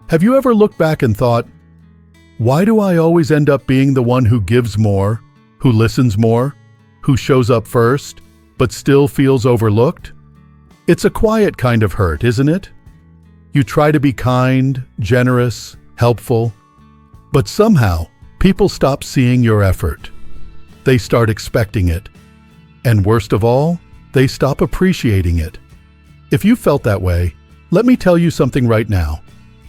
Have you ever looked back and thought, why do I always end up being the one who gives more, who listens more, who shows up first, but still feels overlooked? It's a quiet kind of hurt, isn't it? You try to be kind, generous, helpful, but somehow people stop seeing your effort. They start expecting it. And worst of all, they stop appreciating it. If you felt that way, let me tell you something right now.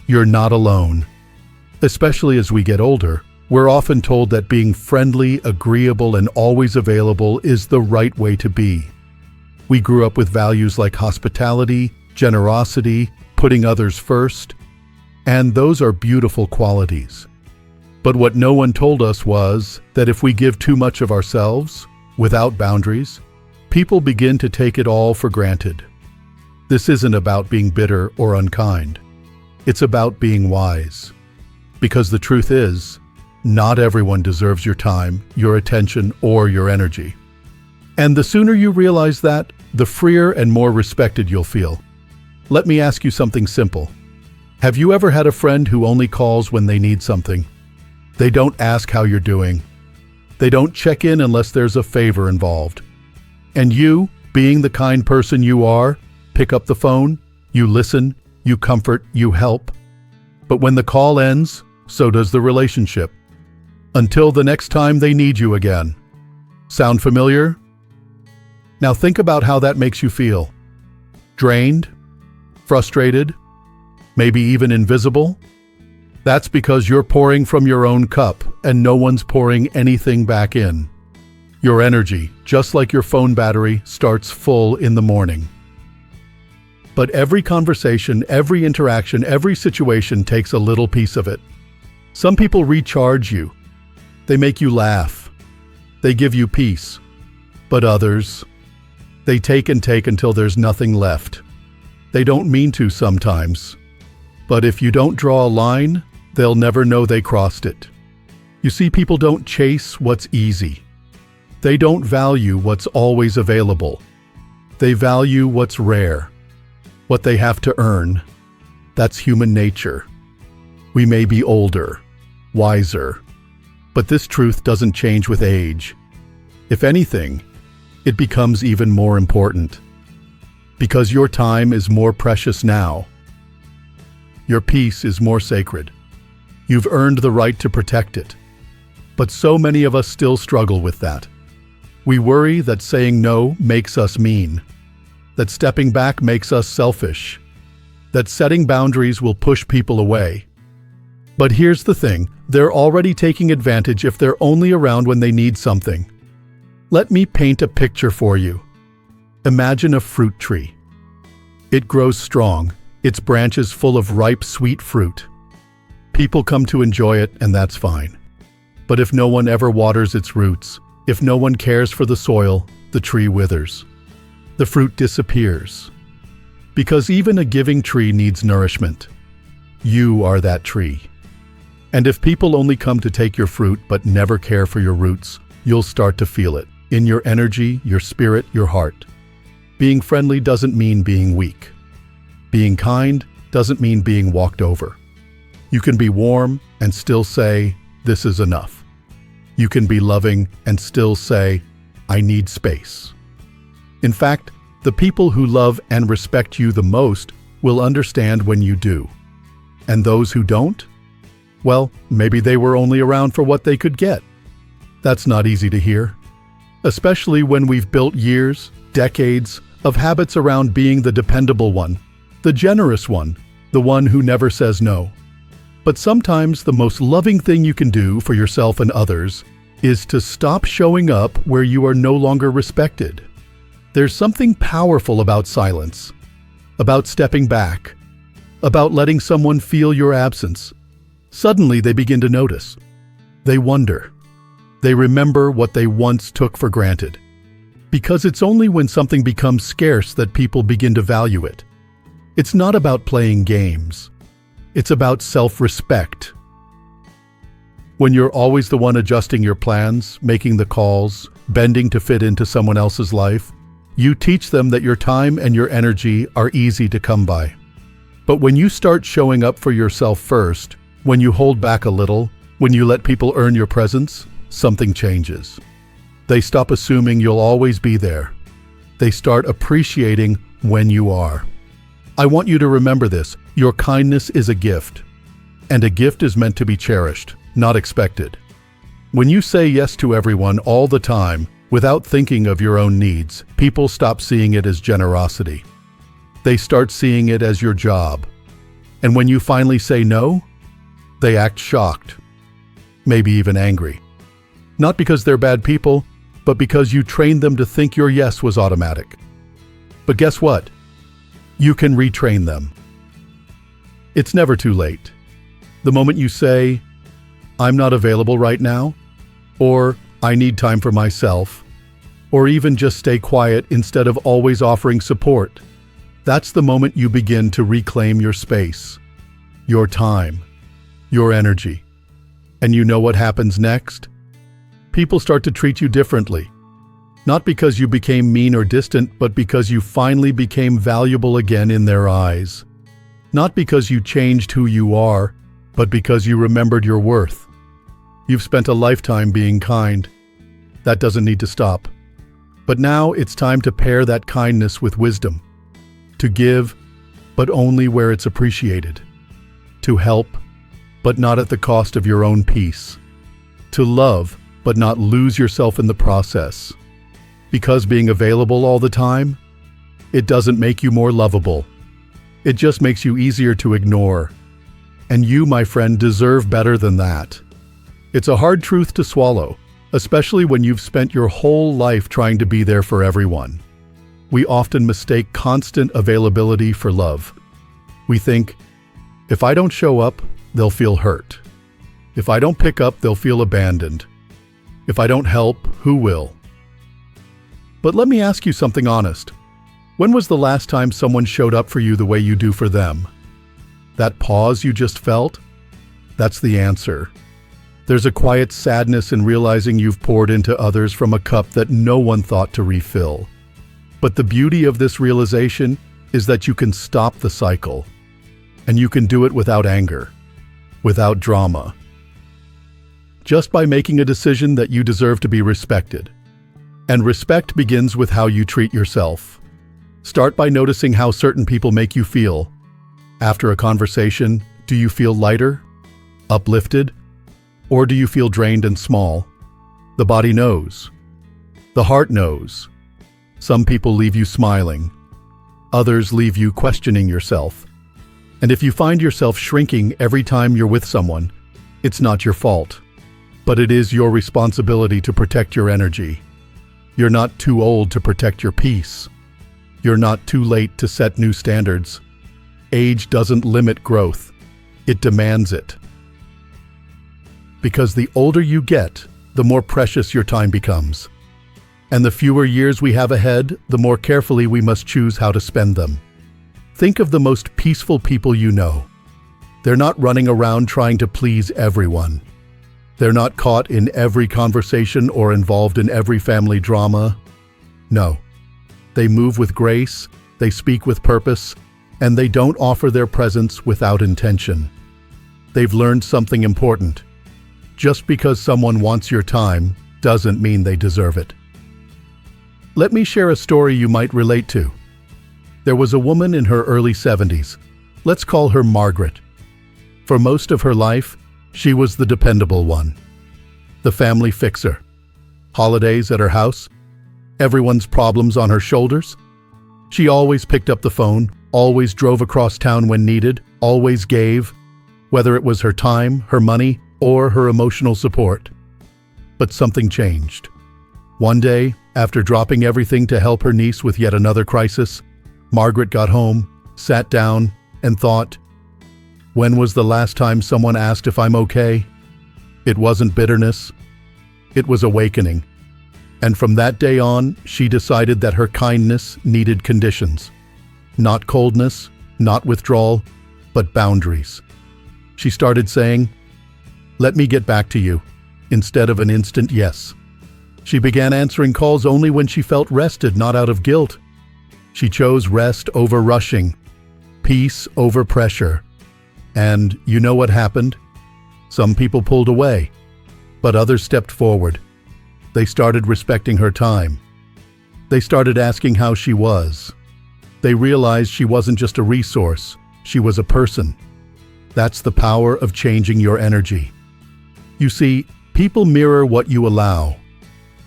You're not alone. Especially as we get older, we're often told that being friendly, agreeable, and always available is the right way to be. We grew up with values like hospitality, generosity, putting others first, and those are beautiful qualities. But what no one told us was that if we give too much of ourselves, without boundaries, people begin to take it all for granted. This isn't about being bitter or unkind. It's about being wise. Because the truth is, not everyone deserves your time, your attention, or your energy. And the sooner you realize that, the freer and more respected you'll feel. Let me ask you something simple. Have you ever had a friend who only calls when they need something? They don't ask how you're doing. They don't check in unless there's a favor involved. And you, being the kind person you are, pick up the phone, you listen, you comfort, you help. But when the call ends, so does the relationship. Until the next time they need you again. Sound familiar? Now think about how that makes you feel. Drained? Frustrated? Maybe even invisible? That's because you're pouring from your own cup and no one's pouring anything back in. Your energy, just like your phone battery, starts full in the morning. But every conversation, every interaction, every situation takes a little piece of it. Some people recharge you. They make you laugh. They give you peace. But others, they take and take until there's nothing left. They don't mean to sometimes. But if you don't draw a line, they'll never know they crossed it. You see, people don't chase what's easy. They don't value what's always available. They value what's rare, what they have to earn. That's human nature. We may be older, wiser, but this truth doesn't change with age. If anything, it becomes even more important. Because your time is more precious now. Your peace is more sacred. You've earned the right to protect it. But so many of us still struggle with that. We worry that saying no makes us mean, that stepping back makes us selfish, that setting boundaries will push people away. But here's the thing, they're already taking advantage if they're only around when they need something. Let me paint a picture for you. Imagine a fruit tree. It grows strong, its branches full of ripe, sweet fruit. People come to enjoy it, and that's fine. But if no one ever waters its roots, if no one cares for the soil, the tree withers. The fruit disappears. Because even a giving tree needs nourishment. You are that tree. And if people only come to take your fruit but never care for your roots, you'll start to feel it in your energy, your spirit, your heart. Being friendly doesn't mean being weak. Being kind doesn't mean being walked over. You can be warm and still say, "This is enough." You can be loving and still say, "I need space." In fact, the people who love and respect you the most will understand when you do. And those who don't? Well, maybe they were only around for what they could get. That's not easy to hear. Especially when we've built years, decades, of habits around being the dependable one, the generous one, the one who never says no. But sometimes the most loving thing you can do for yourself and others is to stop showing up where you are no longer respected. There's something powerful about silence, about stepping back, about letting someone feel your absence. Suddenly they begin to notice. They wonder. They remember what they once took for granted. Because it's only when something becomes scarce that people begin to value it. It's not about playing games. It's about self-respect. When you're always the one adjusting your plans, making the calls, bending to fit into someone else's life, you teach them that your time and your energy are easy to come by. But when you start showing up for yourself first, when you hold back a little, when you let people earn your presence, something changes. They stop assuming you'll always be there. They start appreciating when you are. I want you to remember this. Your kindness is a gift, and a gift is meant to be cherished, not expected. When you say yes to everyone all the time, without thinking of your own needs, people stop seeing it as generosity. They start seeing it as your job. And when you finally say no, they act shocked, maybe even angry. Not because they're bad people, but because you trained them to think your yes was automatic. But guess what? You can retrain them. It's never too late. The moment you say, "I'm not available right now," or "I need time for myself," or even just stay quiet instead of always offering support, that's the moment you begin to reclaim your space, your time, your energy. And you know what happens next? People start to treat you differently. Not because you became mean or distant, but because you finally became valuable again in their eyes. Not because you changed who you are, but because you remembered your worth. You've spent a lifetime being kind. That doesn't need to stop. But now it's time to pair that kindness with wisdom. To give, but only where it's appreciated. To help, but not at the cost of your own peace. To love, but not lose yourself in the process. Because being available all the time, it doesn't make you more lovable. It just makes you easier to ignore. And you, my friend, deserve better than that. It's a hard truth to swallow, especially when you've spent your whole life trying to be there for everyone. We often mistake constant availability for love. We think, if I don't show up, they'll feel hurt. If I don't pick up, they'll feel abandoned. If I don't help, who will? But let me ask you something honest. When was the last time someone showed up for you the way you do for them? That pause you just felt? That's the answer. There's a quiet sadness in realizing you've poured into others from a cup that no one thought to refill. But the beauty of this realization is that you can stop the cycle. And you can do it without anger, without drama. Just by making a decision that you deserve to be respected. And respect begins with how you treat yourself. Start by noticing how certain people make you feel. After a conversation, do you feel lighter, uplifted, or do you feel drained and small? The body knows. The heart knows. Some people leave you smiling. Others leave you questioning yourself. And if you find yourself shrinking every time you're with someone, it's not your fault. But it is your responsibility to protect your energy. You're not too old to protect your peace. You're not too late to set new standards. Age doesn't limit growth. It demands it. Because the older you get, the more precious your time becomes. And the fewer years we have ahead, the more carefully we must choose how to spend them. Think of the most peaceful people you know. They're not running around trying to please everyone. They're not caught in every conversation or involved in every family drama. No. They move with grace, they speak with purpose, and they don't offer their presence without intention. They've learned something important. Just because someone wants your time doesn't mean they deserve it. Let me share a story you might relate to. There was a woman in her early 70s. Let's call her Margaret. For most of her life, she was the dependable one. The family fixer. Holidays at her house. Everyone's problems on her shoulders. She always picked up the phone, always drove across town when needed, always gave, whether it was her time, her money, or her emotional support. But something changed. One day, after dropping everything to help her niece with yet another crisis, Margaret got home, sat down, and thought, when was the last time someone asked if I'm okay? It wasn't bitterness. It was awakening. And from that day on, she decided that her kindness needed conditions. Not coldness, not withdrawal, but boundaries. She started saying, "Let me get back to you," instead of an instant yes. She began answering calls only when she felt rested, not out of guilt. She chose rest over rushing, peace over pressure. And you know what happened? Some people pulled away, but others stepped forward. They started respecting her time. They started asking how she was. They realized she wasn't just a resource, she was a person. That's the power of changing your energy. You see, people mirror what you allow.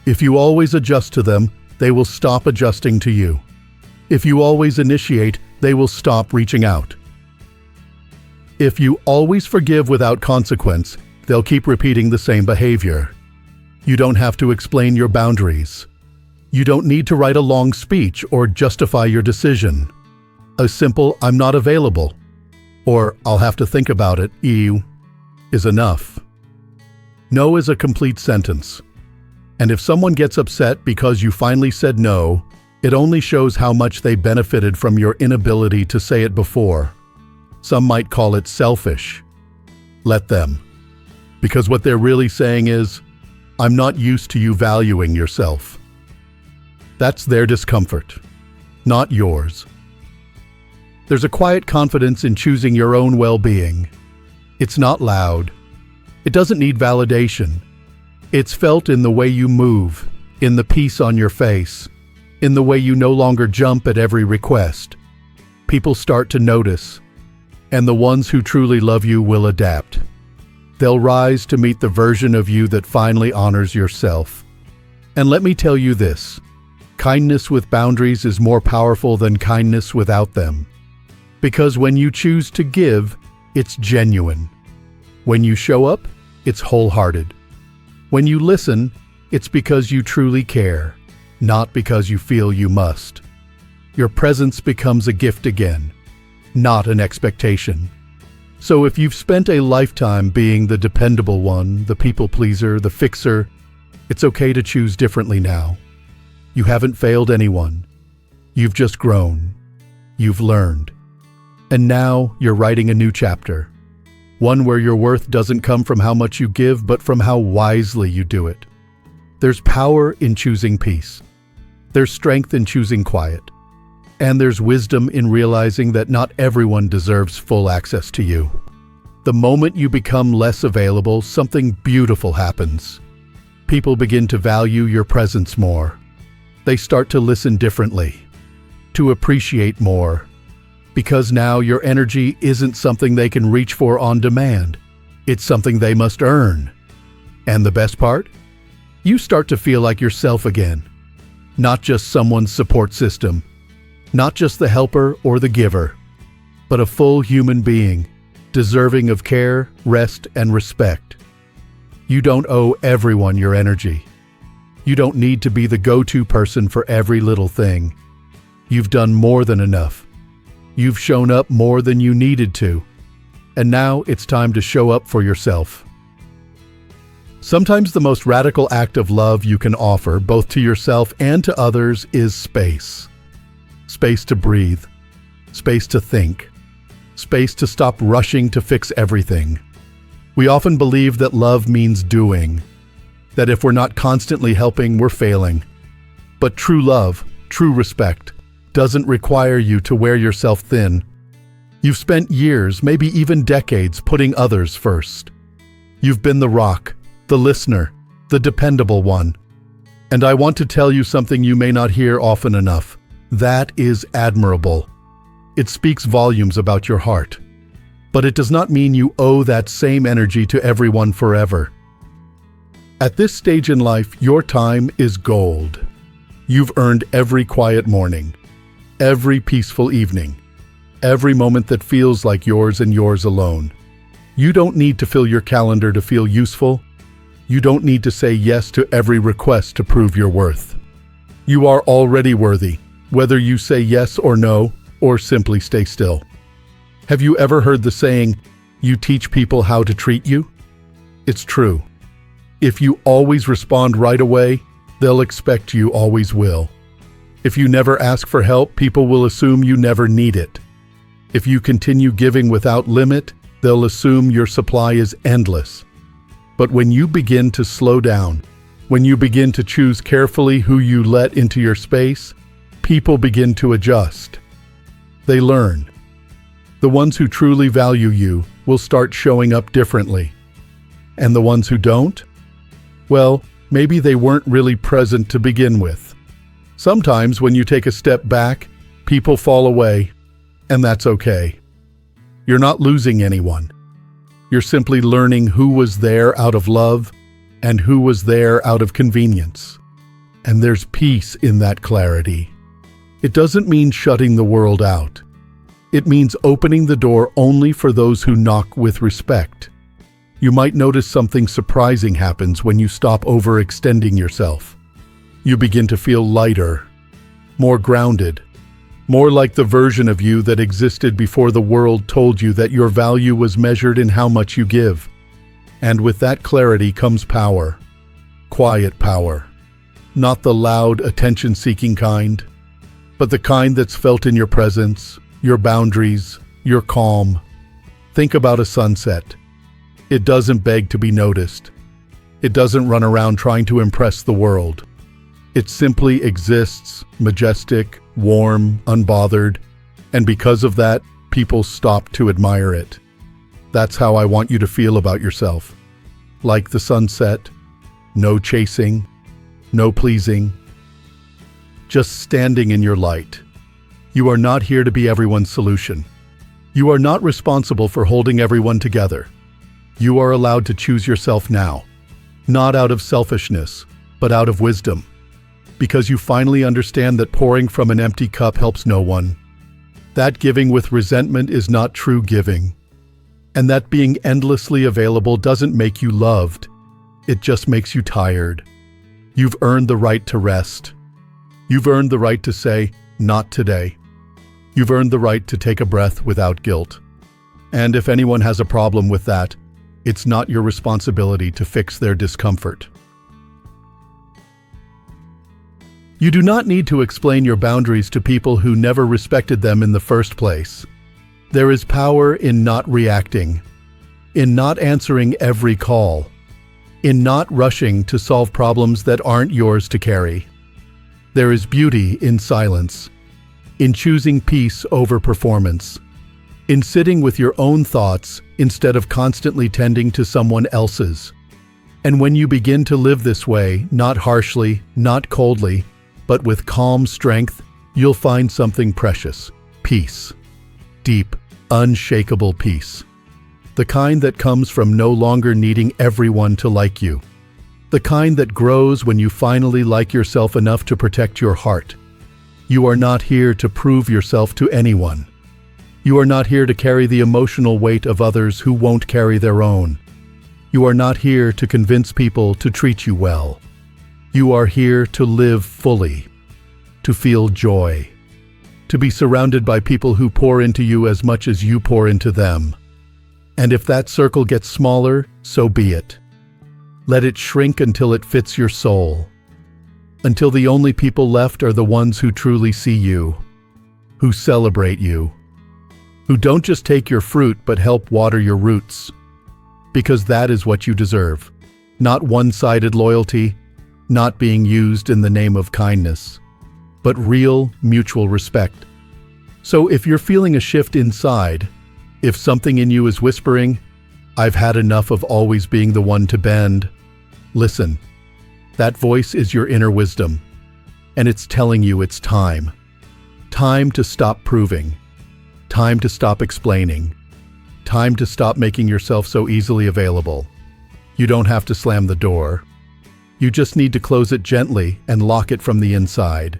If you always adjust to them, they will stop adjusting to you. If you always initiate, they will stop reaching out. If you always forgive without consequence, they'll keep repeating the same behavior. You don't have to explain your boundaries. You don't need to write a long speech or justify your decision. A simple "I'm not available" or "I'll have to think about it" is enough. No is a complete sentence. And if someone gets upset because you finally said no, it only shows how much they benefited from your inability to say it before. Some might call it selfish. Let them. Because what they're really saying is, "I'm not used to you valuing yourself." That's their discomfort, not yours. There's a quiet confidence in choosing your own well-being. It's not loud. It doesn't need validation. It's felt in the way you move, in the peace on your face, in the way you no longer jump at every request. People start to notice, and the ones who truly love you will adapt. They'll rise to meet the version of you that finally honors yourself. And let me tell you this, kindness with boundaries is more powerful than kindness without them. Because when you choose to give, it's genuine. When you show up, it's wholehearted. When you listen, it's because you truly care, not because you feel you must. Your presence becomes a gift again, not an expectation. So if you've spent a lifetime being the dependable one, the people pleaser, the fixer, it's okay to choose differently now. You haven't failed anyone. You've just grown. You've learned. And now you're writing a new chapter. One where your worth doesn't come from how much you give, but from how wisely you do it. There's power in choosing peace. There's strength in choosing quiet. And there's wisdom in realizing that not everyone deserves full access to you. The moment you become less available, something beautiful happens. People begin to value your presence more. They start to listen differently, to appreciate more. Because now your energy isn't something they can reach for on demand. It's something they must earn. And the best part? You start to feel like yourself again. Not just someone's support system. Not just the helper or the giver. But a full human being, deserving of care, rest, and respect. You don't owe everyone your energy. You don't need to be the go-to person for every little thing. You've done more than enough. You've shown up more than you needed to, and now it's time to show up for yourself. Sometimes the most radical act of love you can offer, both to yourself and to others, is space. Space to breathe, space to think, space to stop rushing to fix everything. We often believe that love means doing, that if we're not constantly helping, we're failing. But true love, true respect, doesn't require you to wear yourself thin. You've spent years, maybe even decades, putting others first. You've been the rock, the listener, the dependable one. And I want to tell you something you may not hear often enough. That is admirable. It speaks volumes about your heart. But it does not mean you owe that same energy to everyone forever. At this stage in life, your time is gold. You've earned every quiet morning, every peaceful evening, every moment that feels like yours and yours alone. You don't need to fill your calendar to feel useful. You don't need to say yes to every request to prove your worth. You are already worthy, whether you say yes or no, or simply stay still. Have you ever heard the saying, "You teach people how to treat you"? It's true. If you always respond right away, they'll expect you always will. If you never ask for help, people will assume you never need it. If you continue giving without limit, they'll assume your supply is endless. But when you begin to slow down, when you begin to choose carefully who you let into your space, people begin to adjust. They learn. The ones who truly value you will start showing up differently. And the ones who don't? Well, maybe they weren't really present to begin with. Sometimes when you take a step back, people fall away, and that's okay. You're not losing anyone. You're simply learning who was there out of love and who was there out of convenience. And there's peace in that clarity. It doesn't mean shutting the world out. It means opening the door only for those who knock with respect. You might notice something surprising happens when you stop overextending yourself. You begin to feel lighter, more grounded, more like the version of you that existed before the world told you that your value was measured in how much you give. And with that clarity comes power. Quiet power. Not the loud, attention-seeking kind, but the kind that's felt in your presence, your boundaries, your calm. Think about a sunset. It doesn't beg to be noticed. It doesn't run around trying to impress the world. It simply exists, majestic, warm, unbothered, and because of that, people stop to admire it. That's how I want you to feel about yourself. Like the sunset, no chasing, no pleasing, just standing in your light. You are not here to be everyone's solution. You are not responsible for holding everyone together. You are allowed to choose yourself now, not out of selfishness, but out of wisdom, because you finally understand that pouring from an empty cup helps no one. That giving with resentment is not true giving, and that being endlessly available doesn't make you loved. It just makes you tired. You've earned the right to rest. You've earned the right to say, "Not today." You've earned the right to take a breath without guilt. And if anyone has a problem with that, it's not your responsibility to fix their discomfort. You do not need to explain your boundaries to people who never respected them in the first place. There is power in not reacting, in not answering every call, in not rushing to solve problems that aren't yours to carry. There is beauty in silence, in choosing peace over performance, in sitting with your own thoughts instead of constantly tending to someone else's. And when you begin to live this way, not harshly, not coldly, but with calm strength, you'll find something precious: peace. Deep, unshakable peace. The kind that comes from no longer needing everyone to like you. The kind that grows when you finally like yourself enough to protect your heart. You are not here to prove yourself to anyone. You are not here to carry the emotional weight of others who won't carry their own. You are not here to convince people to treat you well. You are here to live fully, to feel joy, to be surrounded by people who pour into you as much as you pour into them. And if that circle gets smaller, so be it. Let it shrink until it fits your soul, until the only people left are the ones who truly see you, who celebrate you, who don't just take your fruit but help water your roots. Because that is what you deserve. Not one-sided loyalty, not being used in the name of kindness, but real, mutual respect. So if you're feeling a shift inside, if something in you is whispering, "I've had enough of always being the one to bend," listen. That voice is your inner wisdom, and it's telling you it's time. Time to stop proving. Time to stop explaining. Time to stop making yourself so easily available. You don't have to slam the door. You just need to close it gently and lock it from the inside.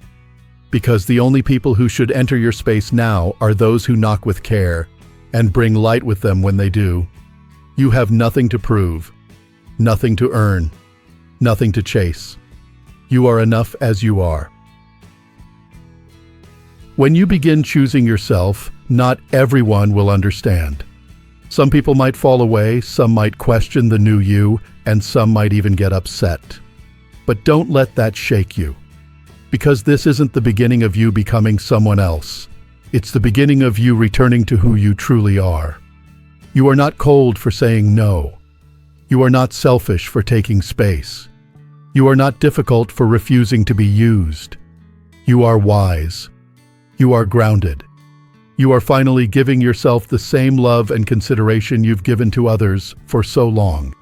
Because the only people who should enter your space now are those who knock with care and bring light with them when they do. You have nothing to prove, nothing to earn, nothing to chase. You are enough as you are. When you begin choosing yourself, not everyone will understand. Some people might fall away, some might question the new you, and some might even get upset. But don't let that shake you. Because this isn't the beginning of you becoming someone else. It's the beginning of you returning to who you truly are. You are not cold for saying no. You are not selfish for taking space. You are not difficult for refusing to be used. You are wise. You are grounded. You are finally giving yourself the same love and consideration you've given to others for so long.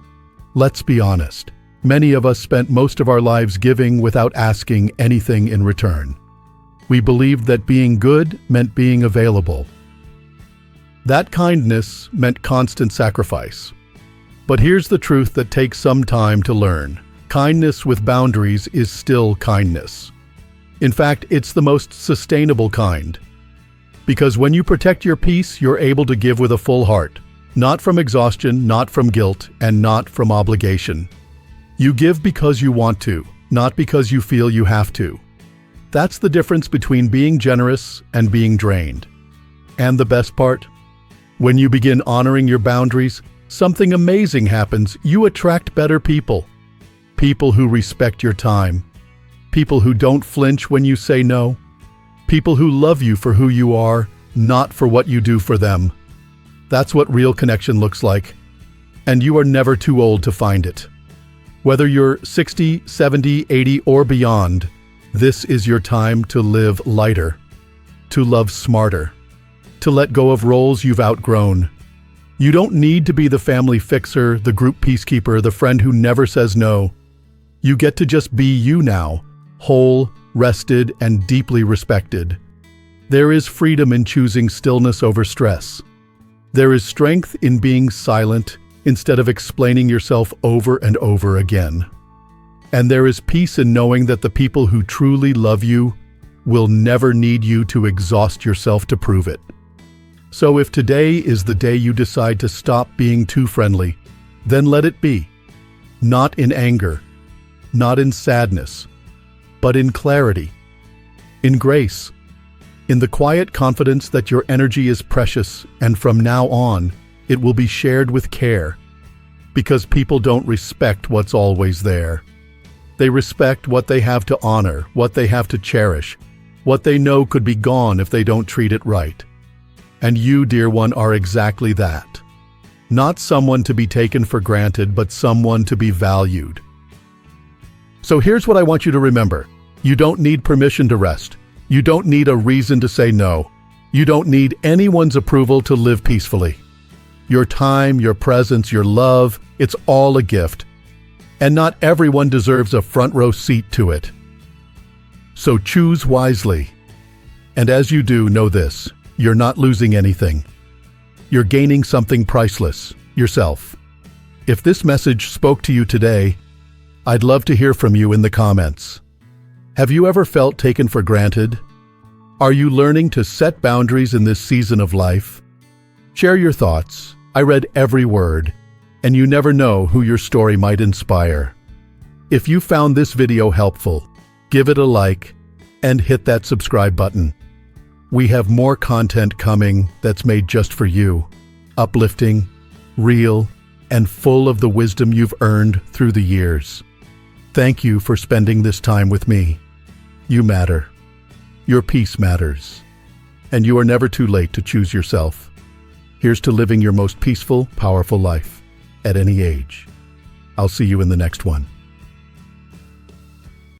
Let's be honest. Many of us spent most of our lives giving without asking anything in return. We believed that being good meant being available. That kindness meant constant sacrifice. But here's the truth that takes some time to learn. Kindness with boundaries is still kindness. In fact, it's the most sustainable kind. Because when you protect your peace, you're able to give with a full heart. Not from exhaustion, not from guilt, and not from obligation. You give because you want to, not because you feel you have to. That's the difference between being generous and being drained. And the best part? When you begin honoring your boundaries, something amazing happens. You attract better people. People who respect your time. People who don't flinch when you say no. People who love you for who you are, not for what you do for them. That's what real connection looks like. And you are never too old to find it. Whether you're 60, 70, 80, or beyond, this is your time to live lighter, to love smarter, to let go of roles you've outgrown. You don't need to be the family fixer, the group peacekeeper, the friend who never says no. You get to just be you now, whole, rested, and deeply respected. There is freedom in choosing stillness over stress. There is strength in being silent instead of explaining yourself over and over again. And there is peace in knowing that the people who truly love you will never need you to exhaust yourself to prove it. So if today is the day you decide to stop being too friendly, then let it be. Not in anger, not in sadness, but in clarity, in grace, in the quiet confidence that your energy is precious, and from now on, it will be shared with care. Because people don't respect what's always there. They respect what they have to honor, what they have to cherish, what they know could be gone if they don't treat it right. And you, dear one, are exactly that. Not someone to be taken for granted, but someone to be valued. So here's what I want you to remember. You don't need permission to rest. You don't need a reason to say no. You don't need anyone's approval to live peacefully. Your time, your presence, your love, it's all a gift. And not everyone deserves a front row seat to it. So choose wisely. And as you do, know this, you're not losing anything. You're gaining something priceless, yourself. If this message spoke to you today, I'd love to hear from you in the comments. Have you ever felt taken for granted? Are you learning to set boundaries in this season of life? Share your thoughts. I read every word, and you never know who your story might inspire. If you found this video helpful, give it a like and hit that subscribe button. We have more content coming that's made just for you, uplifting, real, and full of the wisdom you've earned through the years. Thank you for spending this time with me. You matter. Your peace matters. And you are never too late to choose yourself. Here's to living your most peaceful, powerful life at any age. I'll see you in the next one.